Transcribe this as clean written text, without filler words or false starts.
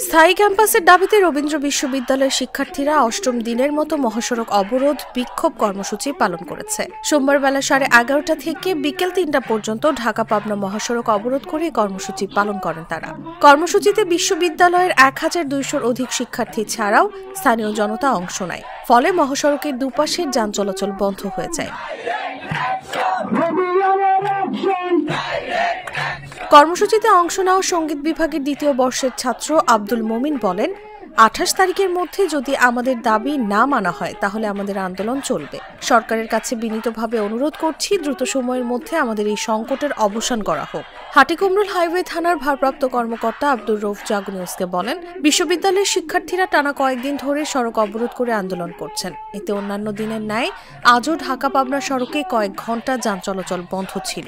স্থায়ী ক্যাম্পাসের দাবিতে রবীন্দ্র বিশ্ববিদ্যালয়ের শিক্ষার্থীরা অষ্টম দিনের মতো মহাসড়ক অবরোধ বিক্ষোভ কর্মসূচি পালন করেছে। সোমবার বেলা 11:30 থেকে বিকেল 3টা পর্যন্ত ঢাকা পাবনা মহাসড়ক অবরোধ করে কর্মসূচি পালন করেন তারা। কর্মসূচিতে বিশ্ববিদ্যালয়ের 1200-র অধিক শিক্ষার্থী ছাড়াও স্থানীয় জনতা অংশ নেয়। ফলে মহাসড়কের দুপাশের যান চলাচল বন্ধ হয়ে যায়। কর্মসূচিতে অংশ নেওয়া সংগীত বিভাগের 2য় বর্ষের ছাত্র আব্দুল মোমিন বলেন, 28 তারিখের মধ্যে যদি আমাদের দাবি না মানা হয় তাহলে আমাদের আন্দোলন চলবে। সরকারের কাছে বিনীতভাবে অনুরোধ করছি দ্রুত সময়ের মধ্যে আমাদের এই সংকটের অবসান করা হোক। হাটিকুমরুল হাইওয়ে থানার ভারপ্রাপ্ত কর্মকর্তা আব্দুর রউফ জাগো নিউজকে বলেন, বিশ্ববিদ্যালয়ের শিক্ষার্থীরা টানা কয়েকদিন ধরে সড়ক অবরোধ করে আন্দোলন করছেন। এতে অন্যান্য দিনের ন্যায় আজও ঢাকা পাবনা সড়কে কয়েক ঘন্টা যান চলাচল বন্ধ ছিল।